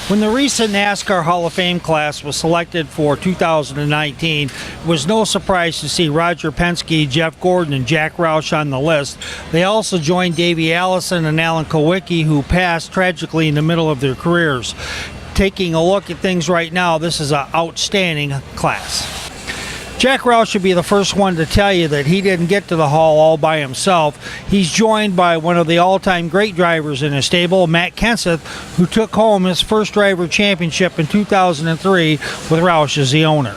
When the recent NASCAR Hall of Fame class was selected for 2019, it was no surprise to see Roger Penske, Jeff Gordon, and Jack Roush on the list. They also joined Davey Allison and Alan Kulwicki, who passed tragically in the middle of their careers. Taking a look at things right now, this is an outstanding class. Jack Roush should be the first one to tell you that he didn't get to the Hall all by himself. He's joined by one of the all-time great drivers in his stable, Matt Kenseth, who took home his first driver championship in 2003 with Roush as the owner.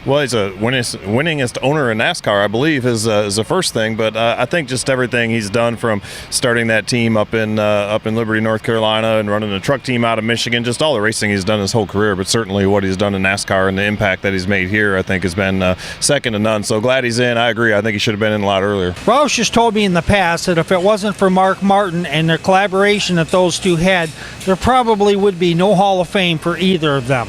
Well, he's a winningest owner in NASCAR, I believe, is the first thing. But I think just everything he's done, from starting that team up in Liberty, North Carolina, and running a truck team out of Michigan, just all the racing he's done his whole career. But certainly what he's done in NASCAR and the impact that he's made here, I think, has been second to none. So glad he's in. I agree. I think he should have been in a lot earlier. Roush has told me in the past that if it wasn't for Mark Martin and the collaboration that those two had, there probably would be no Hall of Fame for either of them.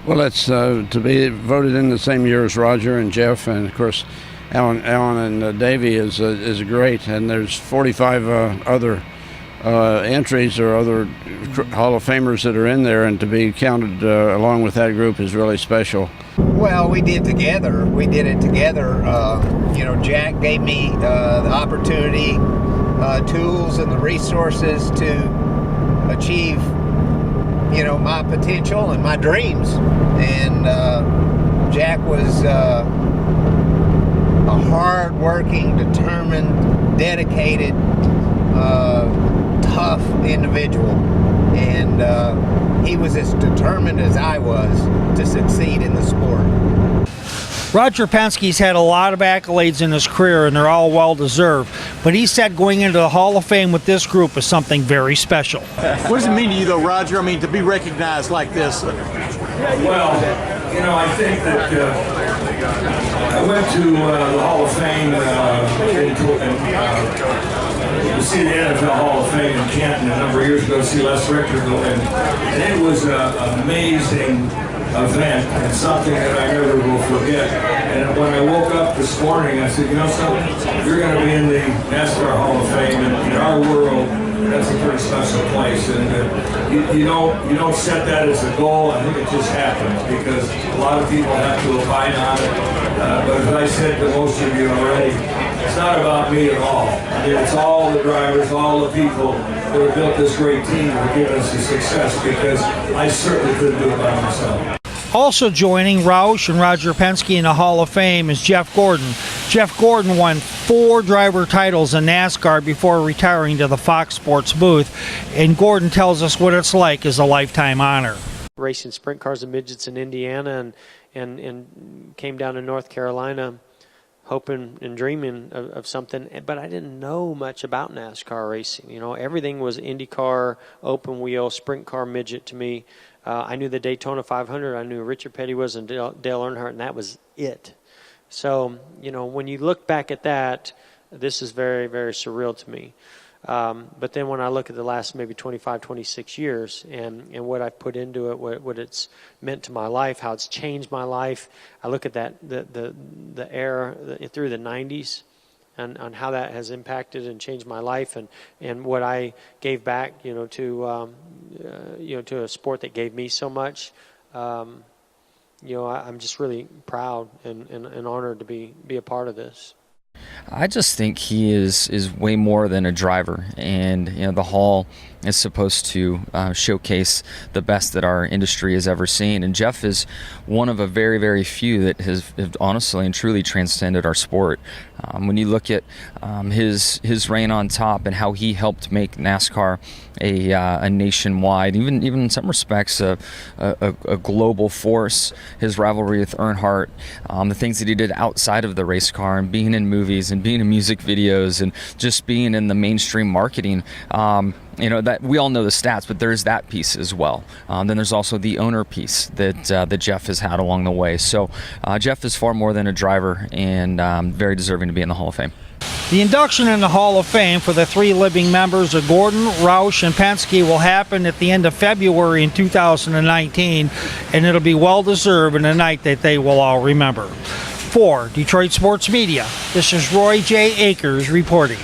Well, it's to be voted in the same year as Roger and Jeff, and of course, Alan and Davey is great. And there's 45 other entries or other Hall of Famers that are in there, and to be counted along with that group is really special. Well, we did it together. Jack gave me the opportunity, tools, and the resources to achieve my potential and my dreams. And Jack was a hard-working, determined, dedicated, tough individual. And he was as determined as I was to succeed in the sport. Roger Penske's had a lot of accolades in his career, and they're all well-deserved. But he said going into the Hall of Fame with this group is something very special. What does it mean to you, though, Roger? I mean, to be recognized like this? Well, I think that I went to the Hall of Fame to see the NFL Hall of Fame in Canton a number of years ago, to see Les Richter go in. And it was an amazing event and something that I never will forget. And when I woke up this morning, I said, something, you're going to be in the NASCAR Hall of Fame, and in our world, that's a pretty special place. And you don't set that as a goal. I think it just happens because a lot of people have to abide on it. But as I said to most of you already, it's not about me at all. I mean, it's all the drivers, all the people that have built this great team that have given us the success, because I certainly couldn't do it by myself. Also joining Roush and Roger Penske in the Hall of Fame is Jeff Gordon. Jeff Gordon won 4 driver titles in NASCAR before retiring to the Fox Sports booth, and Gordon tells us what it's like as a lifetime honor. Racing sprint cars and midgets in Indiana and came down to North Carolina hoping and dreaming of something, but I didn't know much about NASCAR racing. Everything was IndyCar, open wheel, sprint car, midget to me. I knew the Daytona 500. I knew Richard Petty was and Dale Earnhardt, and that was it. So, when you look back at that, this is very, very surreal to me. But then when I look at the last maybe 25, 26 years and what I've put into it, what it's meant to my life, how it's changed my life, I look at that, the era through the 90s, and on how that has impacted and changed my life, and what I gave back, to a sport that gave me so much. I'm just really proud and honored to be a part of this. I just think he is way more than a driver, and the Hall is supposed to showcase the best that our industry has ever seen, and Jeff is one of a very, very few that have honestly and truly transcended our sport. When you look at his reign on top and how he helped make NASCAR a nationwide, even in some respects a global force, his rivalry with Earnhardt, the things that he did outside of the race car and being in movies and being in music videos and just being in the mainstream marketing, that we all know the stats, but there's that piece as well. Then there's also the owner piece that Jeff has had along the way. So Jeff is far more than a driver, and very deserving to be in the Hall of Fame. The induction in the Hall of Fame for the 3 living members of Gordon, Roush, and Penske will happen at the end of February in 2019, and it'll be well-deserved and a night that they will all remember. For Detroit Sports Media, this is Roy J. Akers reporting.